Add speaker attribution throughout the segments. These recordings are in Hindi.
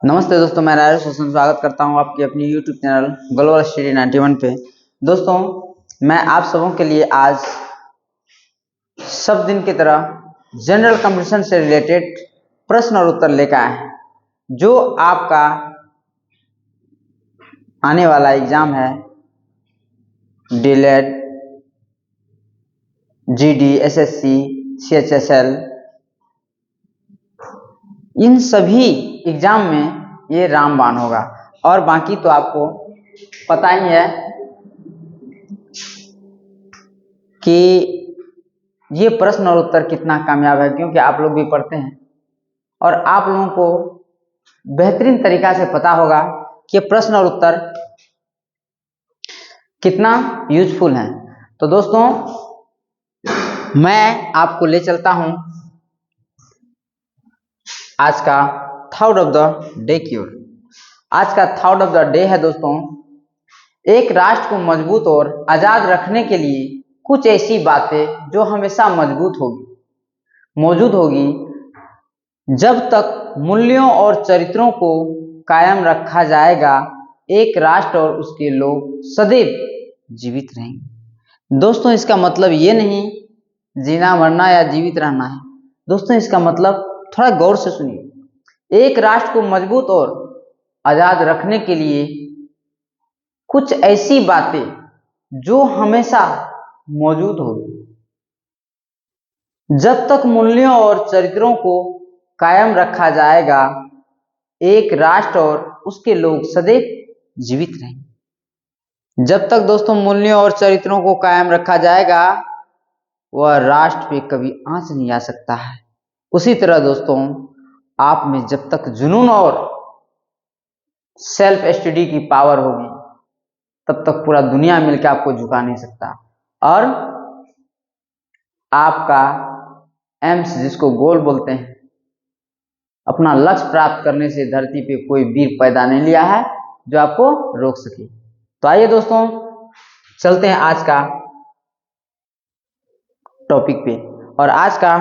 Speaker 1: नमस्ते दोस्तों, मैं राजेश रोशन स्वागत करता हूं आपकी अपनी YouTube चैनल ग्लोबल स्टडी 91 पे। दोस्तों, मैं आप सबों के लिए आज सब दिन की तरह जनरल कंपटीशन से रिलेटेड प्रश्न और उत्तर लेकर आए हैं। जो आपका आने वाला एग्जाम है डीएलएड, जीडी, एसएससी, सीएचएसएल, इन सभी एग्जाम में ये रामबाण होगा। और बाकी तो आपको पता ही है कि ये प्रश्न और उत्तर कितना कामयाब है, क्योंकि आप लोग भी पढ़ते हैं और आप लोगों को बेहतरीन तरीका से पता होगा कि प्रश्न और उत्तर कितना यूजफुल है। तो दोस्तों, मैं आपको ले चलता हूं आज का थॉट ऑफ द डे की ओर। आज का थॉट ऑफ द डे है दोस्तों, एक राष्ट्र को मजबूत और आजाद रखने के लिए कुछ ऐसी बातें जो हमेशा मौजूद होगी जब तक मूल्यों और चरित्रों को कायम रखा जाएगा, एक राष्ट्र और उसके लोग सदैव जीवित रहेंगे। दोस्तों, इसका मतलब ये नहीं जीना मरना या जीवित रहना है। दोस्तों, इसका मतलब थोड़ा गौर से सुनिए। एक राष्ट्र को मजबूत और आजाद रखने के लिए कुछ ऐसी बातें जो हमेशा मौजूद होगी जब तक मूल्यों और चरित्रों को कायम रखा जाएगा, एक राष्ट्र और उसके लोग सदैव जीवित रहेंगे। जब तक दोस्तों मूल्यों और चरित्रों को कायम रखा जाएगा, वह राष्ट्र पे कभी आंच नहीं आ सकता है। उसी तरह दोस्तों, आप में जब तक जुनून और सेल्फ स्टडी की पावर होगी, तब तक पूरा दुनिया मिलकर आपको झुका नहीं सकता। और आपका एम्स, जिसको गोल बोलते हैं, अपना लक्ष्य प्राप्त करने से धरती पे कोई वीर पैदा नहीं लिया है जो आपको रोक सके। तो आइए दोस्तों, चलते हैं आज का टॉपिक पे। और आज का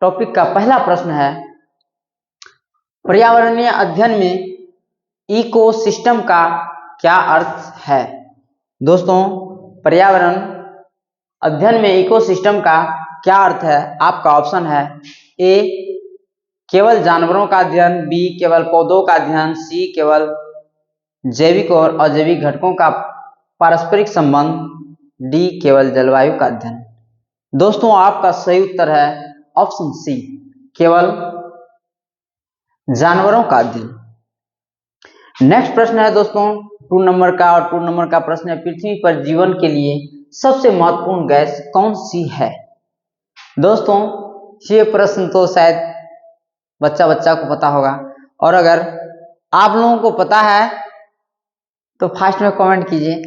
Speaker 1: टॉपिक का पहला प्रश्न है, पर्यावरणीय अध्ययन में इकोसिस्टम का क्या अर्थ है? दोस्तों, पर्यावरण अध्ययन में इकोसिस्टम का क्या अर्थ है? आपका ऑप्शन है ए केवल जानवरों का अध्ययन, बी केवल पौधों का अध्ययन, सी केवल जैविक और अजैविक घटकों का पारस्परिक संबंध, डी केवल जलवायु का अध्ययन। दोस्तों, आपका सही उत्तर है ऑप्शन सी, केवल जानवरों का अध्ययन। नेक्स्ट प्रश्न है दोस्तों 2 नंबर का, और 2 नंबर का प्रश्न है, पृथ्वी पर जीवन के लिए सबसे महत्वपूर्ण गैस कौन सी है? दोस्तों, ये प्रश्न तो शायद बच्चा को पता होगा, और अगर आप लोगों को पता है तो फास्ट में कमेंट कीजिए।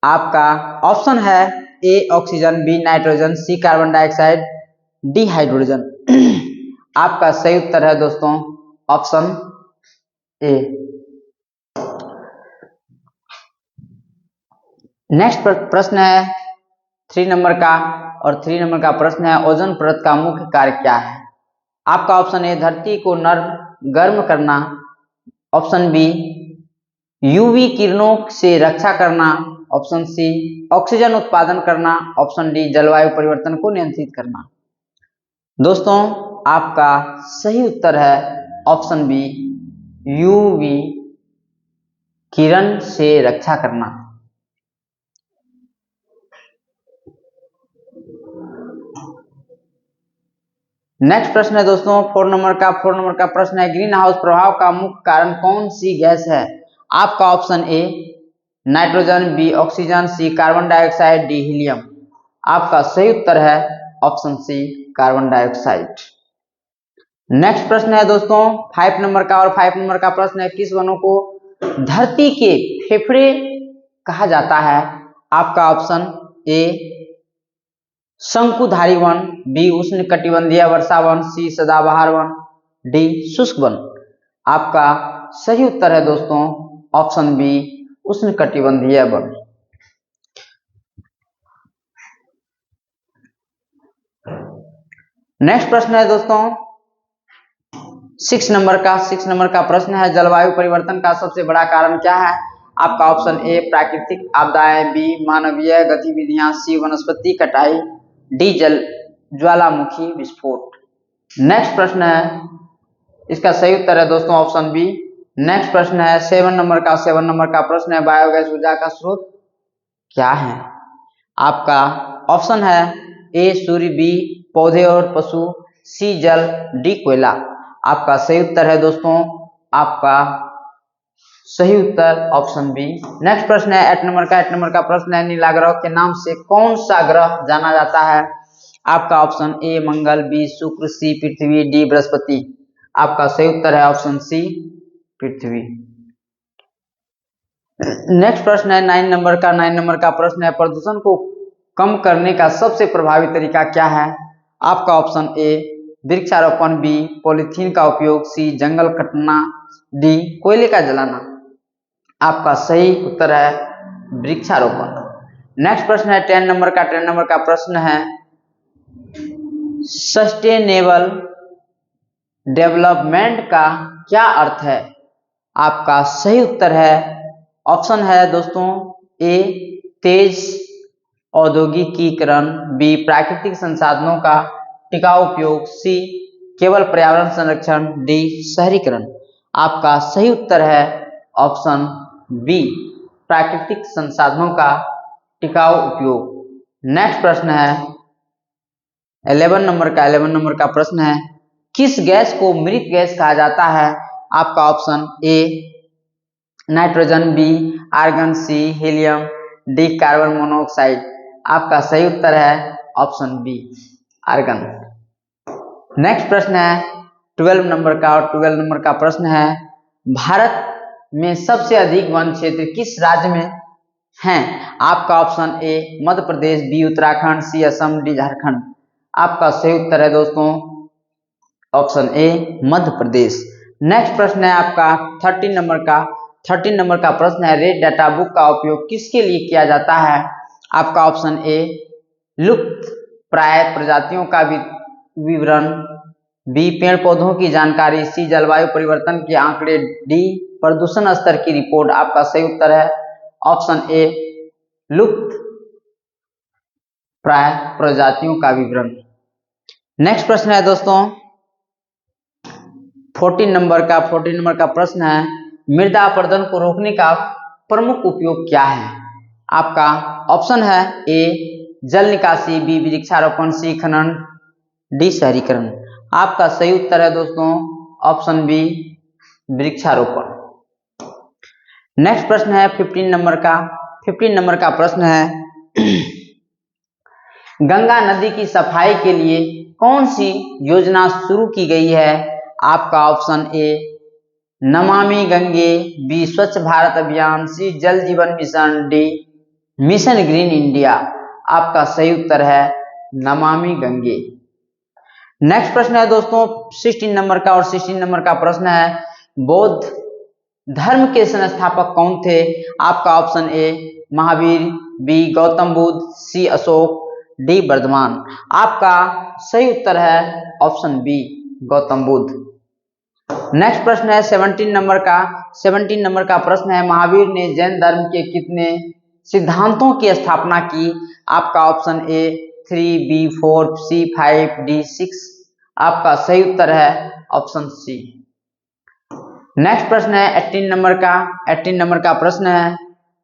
Speaker 1: आपका ऑप्शन है A oxygen, B nitrogen, C carbon dioxide, D hydrogen. आपका सही उत्तर है दोस्तों ऑप्शन ए। नेक्स्ट प्रश्न है 3 नंबर का, और 3 नंबर का प्रश्न है, ओजोन परत का मुख्य कार्य क्या है? आपका ऑप्शन ए धरती को नर्म गर्म करना, ऑप्शन बी यूवी किरणों से रक्षा करना, ऑप्शन सी ऑक्सीजन उत्पादन करना, ऑप्शन डी जलवायु परिवर्तन को नियंत्रित करना। दोस्तों, आपका सही उत्तर है ऑप्शन बी, यूवी किरण से रक्षा करना। नेक्स्ट प्रश्न है दोस्तों 4 नंबर का। 4 नंबर का प्रश्न है, ग्रीन हाउस प्रभाव का मुख्य कारण कौन सी गैस है? आपका option A nitrogen, B oxygen, C carbon dioxide, D helium. आपका सही उत्तर है option C, carbon dioxide. Next प्रश्न है दोस्तों 5 नंबर का, और 5 नंबर का प्रश्न है, किस वनों को धरती के फेफड़े कहा जाता है? आपका ऑप्शन ए शंकुधारी वन, बी उष्णकटिबंधीय वर्षा वन, सी सदाबहार वन, डी शुष्क वन। आपका सही उत्तर है दोस्तों ऑप्शन बी, उष्णकटिबंधीय वन। नेक्स्ट प्रश्न है दोस्तों 6 नंबर का प्रश्न है, जलवायु परिवर्तन का सबसे बड़ा कारण क्या है? आपका ऑप्शन ए प्राकृतिक आपदाएं, बी मानवीय गतिविधियां, सी वनस्पति कटाई, डी ज्वालामुखी विस्फोट। नेक्स्ट प्रश्न है, इसका सही उत्तर है दोस्तों ऑप्शन बी। नेक्स्ट प्रश्न है 7 नंबर का प्रश्न है, बायोगैस ऊर्जा का स्रोत क्या है? आपका ऑप्शन है ए सूर्य, बी पौधे और पशु, सी जल, डी कोयला। आपका सही उत्तर है दोस्तों, आपका सही उत्तर ऑप्शन बी। नेक्स्ट प्रश्न है 8 नंबर का प्रश्न है, नीला ग्रह के नाम से कौन सा ग्रह जाना जाता है? आपका ऑप्शन ए मंगल, बी शुक्र, सी पृथ्वी, डी बृहस्पति। आपका सही उत्तर है ऑप्शन सी पृथ्वी। नेक्स्ट प्रश्न है 9 नंबर का प्रश्न है, प्रदूषण को कम करने का सबसे प्रभावी तरीका क्या है? आपका ऑप्शन ए वृक्षारोपण, बी पॉलीथीन का उपयोग, सी जंगल कटना, डी कोयले का जलाना। आपका सही उत्तर है वृक्षारोपण। नेक्स्ट प्रश्न है 10 नंबर का प्रश्न है, सस्टेनेबल डेवलपमेंट का क्या अर्थ है? आपका सही उत्तर है, ऑप्शन है दोस्तों ए तेज औद्योगिकीकरण, बी प्राकृतिक संसाधनों का टिकाऊ उपयोग, सी केवल पर्यावरण संरक्षण, डी शहरीकरण। आपका सही उत्तर है ऑप्शन बी प्राकृतिक संसाधनों का टिकाऊ उपयोग। नेक्स्ट प्रश्न है 11 नंबर का प्रश्न है, किस गैस को मृत गैस कहा जाता है? आपका option A nitrogen, B argon, C helium, D carbon monoxide. आपका सही उत्तर है ऑप्शन बी आर्गन। नेक्स्ट प्रश्न है 12 नंबर का प्रश्न है, भारत में सबसे अधिक वन क्षेत्र किस राज्य में हैं? आपका option A Madhya Pradesh, B Uttarakhand, C Assam, D Jharkhand. आपका सही उत्तर है दोस्तों option A Madhya Pradesh. Next प्रश्न है आपका 13 नंबर का प्रश्न है, रेड डाटा बुक का उपयोग किसके लिए किया जाता है? आपका ऑप्शन ए लुप्त प्राय प्रजातियों का विवरण, बी पेड़ पौधों की जानकारी, सी जलवायु परिवर्तन के आंकड़े, डी प्रदूषण स्तर की रिपोर्ट। आपका सही उत्तर है ऑप्शन ए लुप्त प्राय प्रजातियों का विवरण। नेक्स्ट प्रश्न है दोस्तों 14 नंबर का प्रश्न है, मृदा अपरदन को रोकने का प्रमुख उपयोग क्या है? आपका ऑप्शन है ए जल निकासी, बी वृक्षारोपण, सी खनन, डी शहरीकरण। आपका सही उत्तर है दोस्तों ऑप्शन बी वृक्षारोपण। नेक्स्ट प्रश्न है 15 नंबर का प्रश्न है, गंगा नदी की सफाई के लिए कौन सी योजना शुरू की गई है? आपका ऑप्शन ए नमामि गंगे, बी स्वच्छ भारत अभियान, सी जल जीवन mission, D mission green India. आपका सही उत्तर है नमामि गंगे। नेक्स्ट प्रश्न है दोस्तों 16 नंबर का प्रश्न है, बौद्ध धर्म के संस्थापक कौन थे? आपका option A Mahavir, B Gautam Buddha, C Ashok, D Vardhaman. आपका सही उत्तर है option B Gautam Buddha. Next प्रश्न है 17 नंबर का प्रश्न है, महावीर ने जैन धर्म के कितने सिद्धांतों की स्थापना की? आपका option A 3, B 4, C 5, D 6। आपका सही उत्तर है ऑप्शन सी। नेक्स्ट प्रश्न है 18 नंबर का प्रश्न है,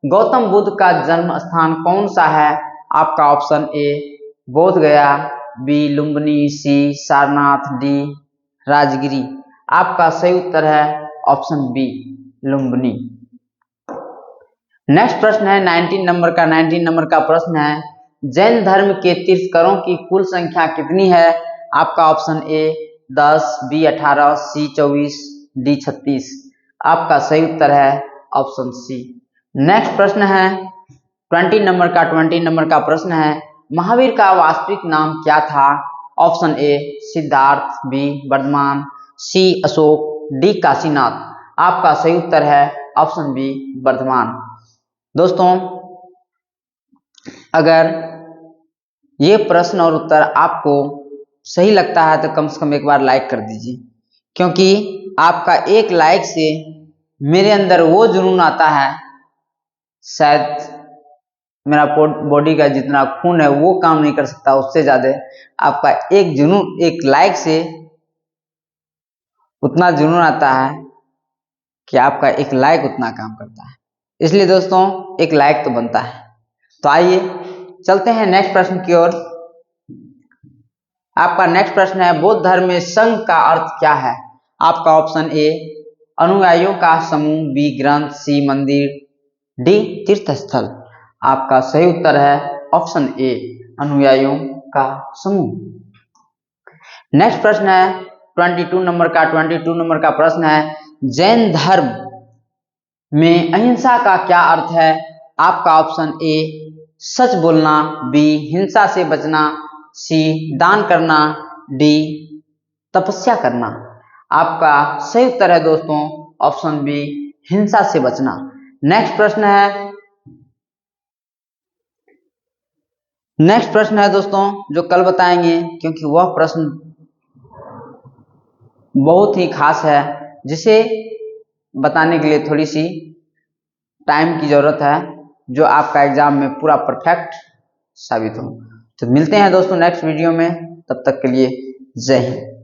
Speaker 1: गौतम बुद्ध का जन्म स्थान कौन सा है? आपका ऑप्शन ए बोध गया, बी लुम्बिनी, सी सारनाथ, डी राजगिरी। आपका सही उत्तर है ऑप्शन बी लुम्बिनी। नेक्स्ट प्रश्न है 19 नंबर का प्रश्न है, जैन धर्म के तीर्थंकरों की कुल संख्या कितनी है? आपका option A 10, B 18, C 24, D 36। आपका सही उत्तर है ऑप्शन सी। नेक्स्ट प्रश्न है 20 नंबर का प्रश्न है, महावीर का वास्तविक नाम क्या था? Option A Siddharth, B Vardhaman, C Ashok, D Kashinath. आपका सही उत्तर है ऑप्शन बी वर्धमान। दोस्तों अगर ये प्रश्न और उत्तर आपको सही लगता है तो कम से कम एक बार लाइक कर दीजिए, क्योंकि आपका एक लाइक से मेरे अंदर वो जुनून आता है, शायद मेरा बॉडी का जितना खून है वो काम नहीं कर सकता, उससे ज्यादा आपका एक जुनून, एक लाइक से उतना जुनून आता है कि आपका एक लाइक उतना काम करता है। इसलिए दोस्तों एक लाइक तो बनता है। तो आइए चलते हैं नेक्स्ट प्रश्न की ओर। आपका नेक्स्ट प्रश्न है, बौद्ध धर्म में संघ का अर्थ क्या है? आपका ऑप्शन ए अनुयायियों का समूह, बी ग्रंथ, सी मंदिर, डी तीर्थस्थल। आपका सही उत्तर है ऑप्शन ए अनुयायियों का समूह। नेक्स्ट प्रश्न है 22 नंबर का प्रश्न है, जैन धर्म में अहिंसा का क्या अर्थ है? आपका ऑप्शन ए सच बोलना, बी हिंसा से बचना, सी दान करना, डी तपस्या करना। आपका सही उत्तर है दोस्तों ऑप्शन बी हिंसा से बचना। नेक्स्ट प्रश्न है दोस्तों जो कल बताएंगे, क्योंकि वह प्रश्न बहुत ही खास है, जिसे बताने के लिए थोड़ी सी टाइम की जरूरत है, जो आपका एग्जाम में पूरा परफेक्ट साबित हो। तो मिलते हैं दोस्तों नेक्स्ट वीडियो में, तब तक के लिए जय हिंद।